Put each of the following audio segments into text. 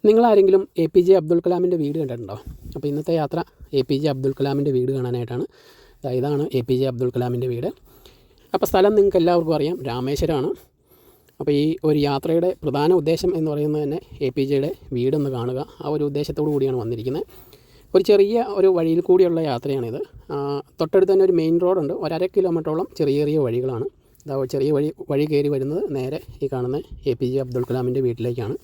നിങ്ങളാരെങ്കിലും APJ Abdul കലാമിൻ്റെ വീട് കണ്ടിട്ടുണ്ടോ? അപ്പോൾ ഇന്നത്തെ യാത്ര APJ അബ്ദുൽ കലാമിൻ്റെ വീട് കാണാനായിട്ടാണ്. ഇതാണ് APJ അബ്ദുൽ കലാമിൻ്റെ വീട്. അപ്പോൾ സ്ഥലം നിങ്ങൾക്ക് എല്ലാവർക്കും അറിയാം, രാമേശ്വരമാണ്. അപ്പോൾ ഈ ഒരു യാത്രയുടെ പ്രധാന ഉദ്ദേശം എന്ന് പറയുന്നത് തന്നെ APJയുടെ വീടൊന്ന് കാണുക, ആ ഒരു ഉദ്ദേശത്തോടു കൂടിയാണ് വന്നിരിക്കുന്നത്. ഒരു ചെറിയ ഒരു വഴിയിൽ കൂടിയുള്ള യാത്രയാണിത്. തൊട്ടടുത്ത് തന്നെ ഒരു മെയിൻ റോഡുണ്ട്. 1.5 കിലോമീറ്ററോളം ചെറിയ ചെറിയ വഴികളാണ്. ചെറിയ വഴി കയറി വരുന്നത് നേരെ ഈ കാണുന്ന APJ അബ്ദുൽ കലാമിൻ്റെ വീട്ടിലേക്കാണ്.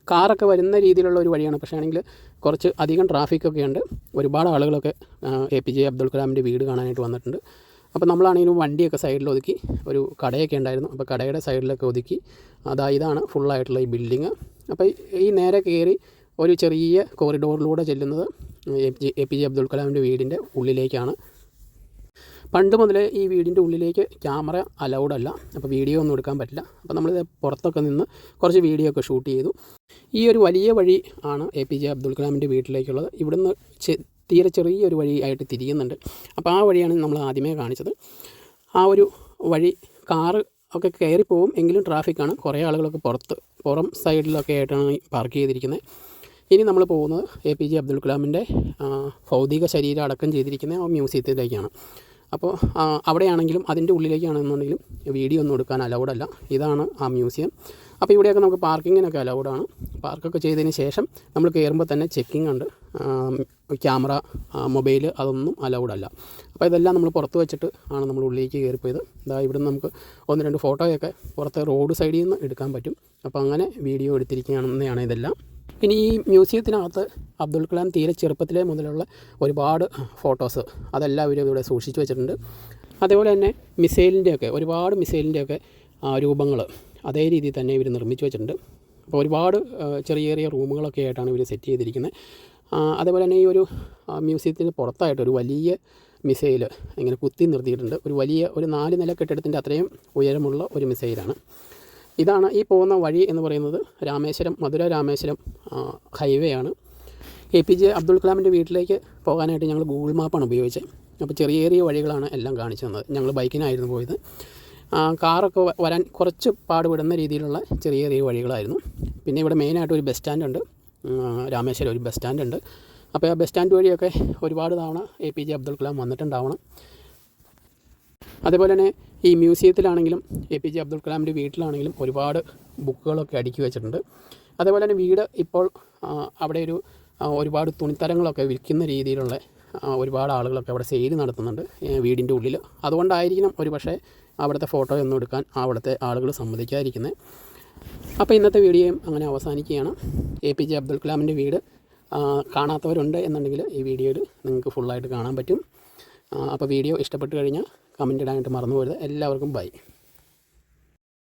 കാറൊക്കെ വരുന്ന രീതിയിലുള്ള ഒരു വഴിയാണ്. പക്ഷേ ആണെങ്കിൽ കുറച്ച് അധികം ട്രാഫിക്കൊക്കെ ഉണ്ട്. ഒരുപാട് ആളുകളൊക്കെ APJ അബ്ദുൽ കലാമിൻ്റെ വീട് കാണാനായിട്ട് വന്നിട്ടുണ്ട്. അപ്പോൾ നമ്മളാണെങ്കിലും വണ്ടിയൊക്കെ സൈഡിൽ ഒതുക്കി, ഒരു കടയൊക്കെ ഉണ്ടായിരുന്നു, അപ്പോൾ കടയുടെ സൈഡിലൊക്കെ ഒതുക്കി. ഇതാണ് ഫുള്ളായിട്ടുള്ള ഈ ബിൽഡിങ്. അപ്പോൾ ഈ നേരെ കയറി ഒരു ചെറിയ കോറിഡോറിലൂടെ ചെല്ലുന്നത് APJ അബ്ദുൽ കലാമിൻ്റെ വീടിൻ്റെ ഉള്ളിലേക്കാണ്. പണ്ട് മുതലേ ഈ വീടിൻ്റെ ഉള്ളിലേക്ക് ക്യാമറ അലൗഡ് അല്ല, അപ്പോൾ വീഡിയോ ഒന്നും എടുക്കാൻ പറ്റില്ല. അപ്പോൾ നമ്മളിത് പുറത്തൊക്കെ നിന്ന് കുറച്ച് വീഡിയോ ഒക്കെ ഷൂട്ട് ചെയ്തു. ഈ ഒരു വലിയ വഴി ആണ് APJ അബ്ദുൽ കലാമിൻ്റെ വീട്ടിലേക്കുള്ളത്. ഇവിടുന്ന് തീരെ ചെറിയൊരു വഴി ആയിട്ട് തിരിയുന്നുണ്ട്. അപ്പോൾ ആ വഴിയാണ് നമ്മൾ ആദ്യമേ കാണിച്ചത്. ആ ഒരു വഴി കാറ് ഒക്കെ കയറിപ്പോവും, എങ്കിലും ട്രാഫിക്കാണ്. കുറേ ആളുകളൊക്കെ പുറം സൈഡിലൊക്കെ ആയിട്ടാണ് പാർക്ക് ചെയ്തിരിക്കുന്നത്. ഇനി നമ്മൾ പോകുന്നത് APJ അബ്ദുൽ കലാമിൻ്റെ ഭൗതിക ശരീരം അടക്കം ചെയ്തിരിക്കുന്ന ആ മ്യൂസിയത്തിലേക്കാണ്. അപ്പോൾ അവിടെയാണെങ്കിലും അതിൻ്റെ ഉള്ളിലേക്കാണെന്നുണ്ടെങ്കിലും വീഡിയോ ഒന്നും എടുക്കാൻ അലൗഡല്ല. ഇതാണ് ആ മ്യൂസിയം. അപ്പോൾ ഇവിടെയൊക്കെ നമുക്ക് പാർക്കിങ്ങിനൊക്കെ അലൗഡാണ്. പാർക്കൊക്കെ ചെയ്തതിന് ശേഷം നമ്മൾ കയറുമ്പോൾ തന്നെ ചെക്കിംഗ് ഉണ്ട്. ക്യാമറ, മൊബൈൽ അതൊന്നും അലൗഡല്ല. അപ്പോൾ ഇതെല്ലാം നമ്മൾ പുറത്ത് വെച്ചിട്ട് ആണ് നമ്മൾ ഉള്ളിലേക്ക് കയറിപ്പോയത്. ഇവിടുന്ന് നമുക്ക് 1-2 ഫോട്ടോയൊക്കെ പുറത്തെ റോഡ് സൈഡിൽ നിന്ന് എടുക്കാൻ പറ്റും. അപ്പോൾ അങ്ങനെ വീഡിയോ എടുത്തിരിക്കുകയാണെന്നാണ് ഇതെല്ലാം. ഇനി ഈ മ്യൂസിയത്തിനകത്ത് അബ്ദുൽ കലാം തീരെ ചെറുപ്പത്തിലേ മുതലുള്ള ഒരുപാട് ഫോട്ടോസ് അതെല്ലാം ഇവിടെ സൂക്ഷിച്ചു വെച്ചിട്ടുണ്ട്. അതേപോലെ തന്നെ ഒരുപാട് മിസൈലിൻ്റെയൊക്കെ രൂപങ്ങൾ അതേ രീതിയിൽ തന്നെ ഇവർ നിർമ്മിച്ചു വെച്ചിട്ടുണ്ട്. അപ്പോൾ ഒരുപാട് ചെറിയ ചെറിയ റൂമുകളൊക്കെ ആയിട്ടാണ് ഇവർ സെറ്റ് ചെയ്തിരിക്കുന്നത്. അതേപോലെ തന്നെ ഈ ഒരു മ്യൂസിയത്തിന് പുറത്തായിട്ടൊരു വലിയ മിസൈൽ ഇങ്ങനെ കുത്തി നിർത്തിയിട്ടുണ്ട്. ഒരു 4 നില കെട്ടിടത്തിൻ്റെ അത്രയും ഉയരമുള്ള ഒരു മിസൈലാണ്. ഇതാണ് ഈ പോകുന്ന വഴി എന്ന് പറയുന്നത്. മധുര രാമേശ്വരം ഹൈവേ ആണ്. APJ അബ്ദുൽ കലാമിൻ്റെ വീട്ടിലേക്ക് പോകാനായിട്ട് ഞങ്ങൾ ഗൂഗിൾ മാപ്പാണ് ഉപയോഗിച്ചത്. അപ്പോൾ ചെറിയ ചെറിയ വഴികളാണ് എല്ലാം കാണിച്ചു തന്നത്. ഞങ്ങൾ ബൈക്കിനായിരുന്നു പോയത്. കാറൊക്കെ വരാൻ കുറച്ച് പാടുപെടുന്ന രീതിയിലുള്ള ചെറിയ ചെറിയ വഴികളായിരുന്നു. പിന്നെ ഇവിടെ മെയിനായിട്ട് ഒരു ബസ് സ്റ്റാൻഡുണ്ട്, രാമേശ്വരം ഒരു ബസ് സ്റ്റാൻഡുണ്ട്. അപ്പോൾ ആ ബസ് സ്റ്റാൻഡ് വഴിയൊക്കെ ഒരുപാട് തവണ APJ അബ്ദുൽ കലാം വന്നിട്ടുണ്ടാവണം. അതേപോലെ തന്നെ ഈ മ്യൂസിയത്തിലാണെങ്കിലും APJ അബ്ദുൽ കലാമിൻ്റെ വീട്ടിലാണെങ്കിലും ഒരുപാട് ബുക്കുകളൊക്കെ അടുക്കി വെച്ചിട്ടുണ്ട്. അതേപോലെ തന്നെ വീട് ഇപ്പോൾ അവിടെ ഒരുപാട് തുണിത്തരങ്ങളൊക്കെ വിൽക്കുന്ന രീതിയിലുള്ള ഒരുപാട് ആളുകളൊക്കെ അവിടെ സെയിൽ നടത്തുന്നുണ്ട് വീടിൻ്റെ ഉള്ളിൽ. അതുകൊണ്ടായിരിക്കണം പക്ഷേ അവിടുത്തെ ഫോട്ടോ ഒന്നും എടുക്കാൻ അവിടുത്തെ ആളുകൾ സമ്മതിക്കാതിരിക്കുന്നത്. അപ്പോൾ ഇന്നത്തെ വീഡിയോയും അങ്ങനെ അവസാനിക്കുകയാണ്. APJ അബ്ദുൽ കലാമിൻ്റെ വീട് കാണാത്തവരുണ്ട് എന്നുണ്ടെങ്കിൽ ഈ വീഡിയോയിൽ നിങ്ങൾക്ക് ഫുള്ളായിട്ട് കാണാൻ പറ്റും. അപ്പോൾ വീഡിയോ ഇഷ്ടപ്പെട്ട് കഴിഞ്ഞാൽ കമൻ്റ് ഇടാനായിട്ട് മറന്നു പോകരുത്. എല്ലാവർക്കും ബൈ.